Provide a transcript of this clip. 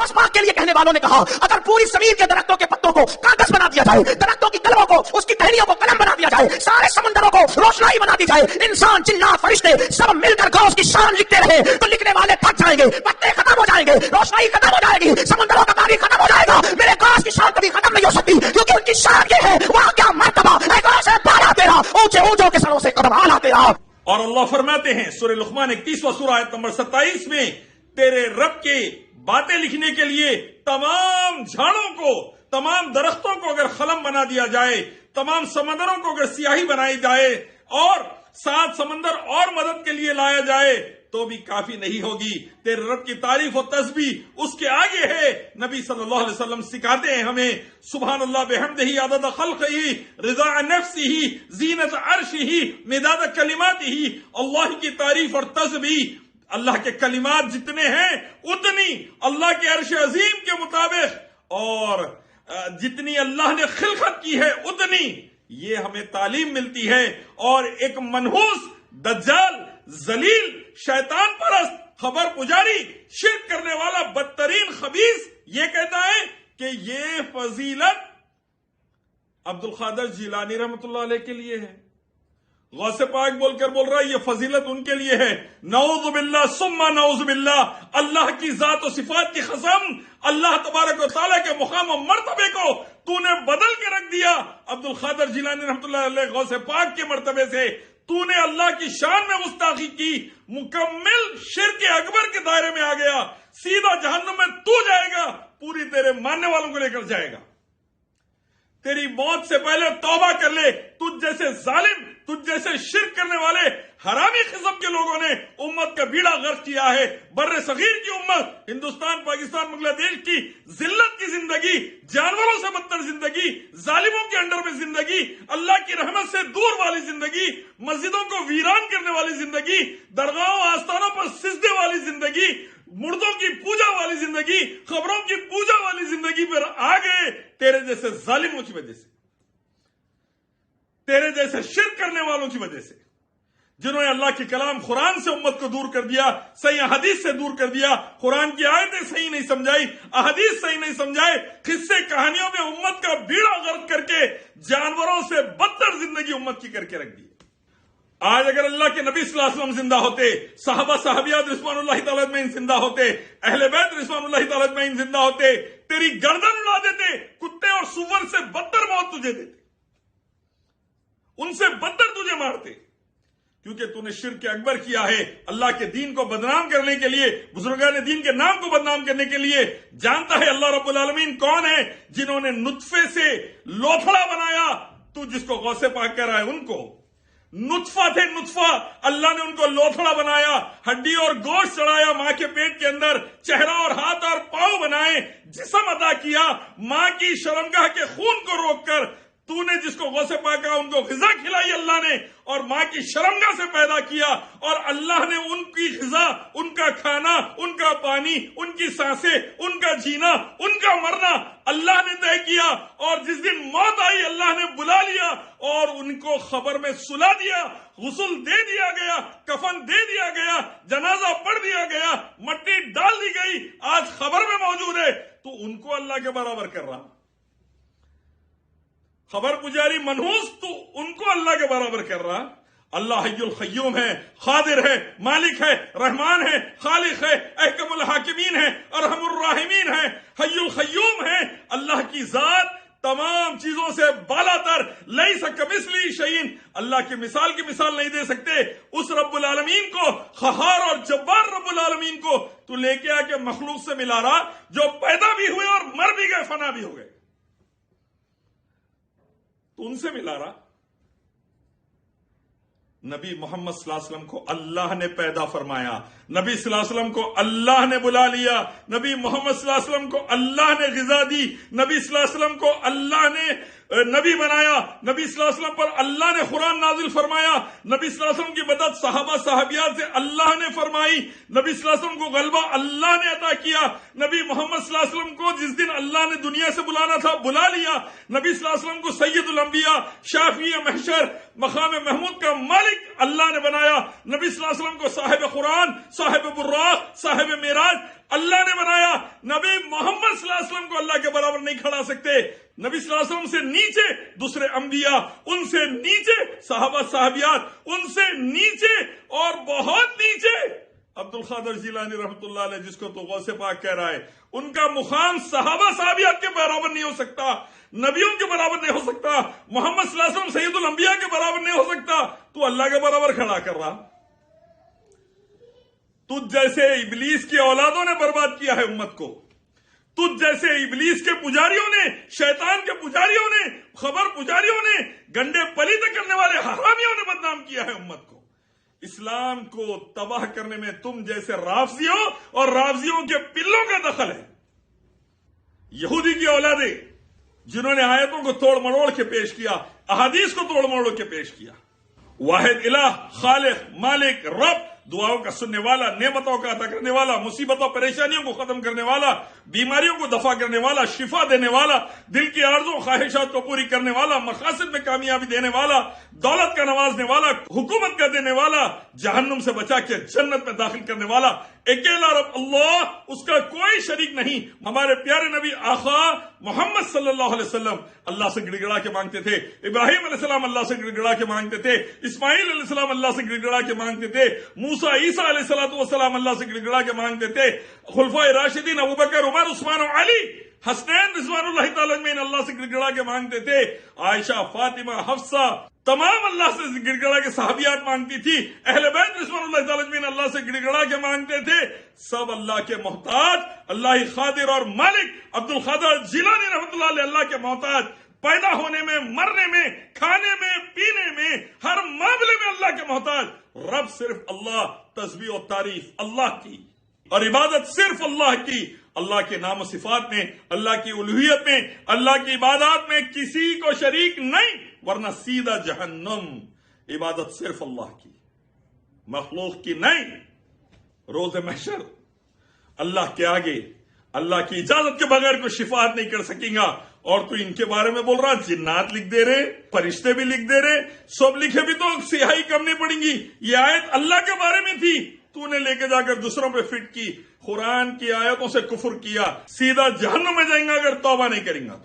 غوث پاک کے لیے کہنے والوں نے کہا اگر پوری زمین کے درختوں کے پتوں کو کاغذ بنا دیا جائے، درختوں کی کلموں کو، اس کی ٹہنیوں کو قلم بنا دیا جائے، سارے سمندروں کو روشنائی بنا دی جائے، انسان جنات فرشتے سب مل کر غوث کی شان لکھتے رہے تو لکھنے والے تھک جائیں گے، پتے ختم ہو جائیں گے، روشنائی ختم ہو جائے گی، سمندروں کا پانی ختم ہو جائے گا، میرے غوث کی شان کبھی ختم نہیں ہو سکتی، کیونکہ ان کی شان یہ ہے وہاں کیا مرتبہ ہے غوث بالا تیرا، اونچے اونچوں کے سروں سے قدم آنا تیرا۔ اور اللہ فرماتے ہیں سورہ لقمان 31واں سورہ آیت نمبر 27 میں، تیرے رب کے باتیں لکھنے کے لیے تمام جھاڑوں کو، تمام درختوں کو اگر قلم بنا دیا جائے، تمام سمندروں کو اگر سیاہی بنائی جائے اور 7 سمندر اور مدد کے لیے لایا جائے تو بھی کافی نہیں ہوگی۔ تیرے رب کی تعریف و تسبیح اس کے آگے ہے۔ نبی صلی اللہ علیہ وسلم سکھاتے ہیں ہمیں سبحان اللہ بحمدہ عدد خلقہ رضا نفسہ زینت عرشہ مداد کلماتہ، اللہ کی تعریف اور تسبیح، اللہ کے کلمات جتنے ہیں اتنی اللہ کے عرش عظیم کے مطابق، اور جتنی اللہ نے خلقت کی ہے اتنی، یہ ہمیں تعلیم ملتی ہے۔ اور ایک منحوس دجال ذلیل شیطان پرست خبر پجاری شرک کرنے والا بدترین خبیث یہ کہتا ہے کہ یہ فضیلت عبد القادر جیلانی رحمۃ اللہ علیہ کے لیے ہے، غوث پاک بول کر بول رہا ہے یہ فضیلت ان کے لیے ہے۔ نعوذ باللہ ثم نعوذ باللہ، اللہ کی ذات و صفات کی قسم، اللہ تبارک و تعالیٰ کے مقام و مرتبے کو تو نے بدل کے رکھ دیا۔ عبد القادر جیلانی رحمۃ اللہ علیہ غوث پاک کے مرتبے سے تو نے اللہ کی شان میں گستاخی کی، مکمل شرک اکبر کے دائرے میں آ گیا، سیدھا جہنم میں تو جائے گا، پوری تیرے ماننے والوں کو لے کر جائے گا۔ تیری موت سے پہلے توبہ کر لے، تجھ جیسے ظالم، تجھ جیسے شرک کرنے والے حرامی قسم کے لوگوں نے امت کا بیڑا غرق کیا ہے۔ بر صغیر کی امت، ہندوستان، پاکستان، بنگلہ دیش کی ذلت کی زندگی، جانوروں سے بدتر زندگی، ظالموں کے انڈر میں زندگی، اللہ کی رحمت سے دور والی زندگی، مسجدوں کو ویران کرنے والی زندگی، درگاہوں آستانوں پر سجدے والی زندگی، مردوں کی پوجا والی زندگی، خبروں کی پوجا والی زندگی پر آ گئے تیرے جیسے ظالموں کی وجہ سے، تیرے جیسے شرک کرنے والوں کی وجہ سے، جنہوں نے اللہ کی کلام قرآن سے امت کو دور کر دیا، صحیح حدیث سے دور کر دیا، قرآن کی آیتیں صحیح نہیں سمجھائی، احادیث صحیح نہیں سمجھائے، قصے کہانیوں میں امت کا بیڑا غرق کر کے جانوروں سے بدتر زندگی امت کی کر کے رکھ دی۔ آج اگر اللہ کے نبی صلی اللہ علیہ وسلم زندہ ہوتے، صحابہ صحابیات رضوان اللہ تعالیٰ اجمعین زندہ ہوتے، اہل بیت رضوان اللہ تعالیٰ اجمعین زندہ ہوتے، تیری گردن اڑا دیتے، کتے اور سور سے بدتر موت تجھے دیتے، ان سے بدتر تجھے مارتے، کیونکہ تو نے شرک اکبر کیا ہے۔ اللہ کے دین کو بدنام کرنے کے لیے، بزرگان دین کے نام کو بدنام کرنے کے لیے، جانتا ہے اللہ رب العالمین کون ہے، جنہوں نے نطفے سے لوتھڑا بنایا، تو جس کو غوث پاک کہہ رہا ہے ان کو نطفہ تھے، نطفہ، اللہ نے ان کو لوتھڑا بنایا، ہڈی اور گوشت چڑھایا ماں کے پیٹ کے اندر، چہرہ اور ہاتھ اور پاؤں بنائے، جسم عطا کیا، ماں کی شرمگاہ کے خون کو روک کر تو نے جس کو غوث پاک کہا ان کو غذا کھلائی اللہ نے، اور ماں کی شرمگاہ سے پیدا کیا، اور اللہ نے ان کی غذا، ان کا کھانا، ان کا پانی، ان کی سانسیں، ان کا جینا، ان کا مرنا اللہ نے طے کیا، اور جس دن موت آئی اللہ نے بلا لیا اور ان کو خبر میں سلا دیا، غسل دے دیا گیا، کفن دے دیا گیا، جنازہ پڑھ دیا گیا، مٹی ڈال دی گئی، آج خبر میں موجود ہے، تو ان کو اللہ کے برابر کر رہا، خبر پجاری منحوس تو ان کو اللہ کے برابر کر رہا۔ اللہ حی القیوم ہے، قادر ہے، مالک ہے، رحمان ہے، خالق ہے، احکم الحاکمین ہے، ارحم الراحمین ہے، حی القیوم ہے۔ اللہ کی ذات تمام چیزوں سے بالا تر، لیس کمثلہ شیء، اللہ کی مثال نہیں دے سکتے۔ اس رب العالمین کو، قہار اور جبار رب العالمین کو تو لے کے آ کے مخلوق سے ملا رہا، جو پیدا بھی ہوئے اور مر بھی گئے، فنا بھی ہو گئے، تو ان سے ملا رہا۔ نبی محمد صلی اللہ علیہ وسلم کو اللہ نے پیدا فرمایا، نبی صلی اللہ علیہ وسلم کو اللہ نے بلا لیا، نبی محمد صلی اللہ علیہ وسلم کو اللہ نے غذا دی، نبی صلی اللہ علیہ وسلم کو اللہ نے نبی بنایا، نبی صلی اللہ علیہ وسلم پر اللہ نے قرآن نازل فرمایا، نبی صلی اللہ علیہ وسلم کی مدد صحابہ صحابیات سے اللہ نے فرمائی، نبی صلی اللہ علیہ وسلم کو غلبہ اللہ نے عطا کیا، نبی محمد صلی اللہ علیہ وسلم کو جس دن اللہ نے دنیا سے بلانا تھا بلا لیا، نبی صلی اللہ علیہ وسلم کو سید الانبیاء، شافی محشر، مقام محمود کا مالک اللہ نے بنایا، نبی صلی اللہ علیہ وسلم کو صاحب قرآن، صاحب براق، صاحب معراج اللہ نے بنایا. نبی محمد صلی اللہ علیہ وسلم کو اللہ کے برابر نہیں کھڑا سکتے. نبی صلی اللہ علیہ وسلم سے نیچے دوسرے انبیاء، ان سے نیچے صحابہ صحابیات، ان سے نیچے اور بہت نیچے عبد القادر جیلانی رحمۃ اللہ علیہ، جس کو تو غوث پاک کہہ رہا ہے، ان کا مقام صحابہ صحابیات کے برابر نہیں ہو سکتا، نبیوں کے برابر نہیں ہو سکتا، محمد صلی اللہ علیہ وسلم سید الانبیاء کے برابر نہیں ہو سکتا. تو اللہ کے برابر کھڑا کر رہا. تجھ جیسے ابلیس کی اولادوں نے برباد کیا ہے امت کو. تجھ جیسے ابلیس کے پجاریوں نے، شیطان کے پجاریوں نے، خبر پجاریوں نے، گنڈے پلیتے کرنے والے حرامیوں نے بدنام کیا ہے امت کو. اسلام کو تباہ کرنے میں تم جیسے رافضیوں اور رافضیوں کے پلوں کا دخل ہے. یہودی کی اولادیں جنہوں نے آیتوں کو توڑ مروڑ کے پیش کیا، احادیث کو توڑ مروڑ کے پیش کیا. واحد الہ، خالق، مالک، رب، دعاؤں کا سننے والا، نعمتوں کا عطا کرنے والا، مصیبتوں پریشانیوں کو ختم کرنے والا، بیماریوں کو دفع کرنے والا، شفا دینے والا، دل کی آرزوں خواہشات کو پوری کرنے والا، مقاصد میں کامیابی دینے والا، دولت کا نوازنے والا، حکومت کا دینے والا، جہنم سے بچا کے جنت میں داخل کرنے والا، اکیلا رب اللہ، اس کا کوئی شریک نہیں. ہمارے پیارے نبی آقا محمد صلی اللہ علیہ وسلم اللہ سے گڑ گڑا کے مانگتے تھے. ابراہیم علیہ السلام اللہ سے گڑ گڑا کے مانگتے تھے. اسماعیل علیہ السلام اللہ سے گڑ گڑا کے مانگتے تھے. موسیٰ عیسیٰ علیہ السلام اللہ سے گڑ گڑا کے مانگتے تھے. خلفائے راشدین ابوبکر، عمر، عثمان و علی، حسنین رضوان اللہ تعالی اجمعین اللہ سے گڑ گڑا کے مانگتے تھے. عائشہ، فاطمہ، حفصہ تمام اللہ سے گڑ گڑا کے صحابیات مانگتی تھی. اہل بیت رضوان اللہ تعالی اجمعین اللہ سے گڑ گڑا کے مانگتے تھے. سب اللہ کے محتاج، اللہ قادر اور مالک. عبد القادر جیلانی رحمۃ اللہ علیہ اللہ کے محتاج. پیدا ہونے میں، مرنے میں، کھانے میں، پینے میں، ہر معاملے میں اللہ کے محتاج. رب صرف اللہ، تسبیح و تعریف اللہ کی اور عبادت صرف اللہ کی. اللہ کے نام و صفات میں، اللہ کی الوہیت میں، اللہ کی عبادات میں کسی کو شریک نہیں، ورنہ سیدھا جہنم. عبادت صرف اللہ کی، مخلوق کی نہیں. روز محشر اللہ کے آگے اللہ کی اجازت کے بغیر کوئی شفاعت نہیں کر سکیں گا. اور تو ان کے بارے میں بول رہا، جنات لکھ دے رہے، فرشتے بھی لکھ دے رہے، سب لکھے بھی تو سیاہی کم نہیں پڑیں گی. یہ آیت اللہ کے بارے میں تھی، تو نے لے کے جا کر دوسروں پہ فٹ کی. قرآن کی آیتوں سے کفر کیا، سیدھا جہنم میں جائیں گا اگر توبہ نہیں کریں گا.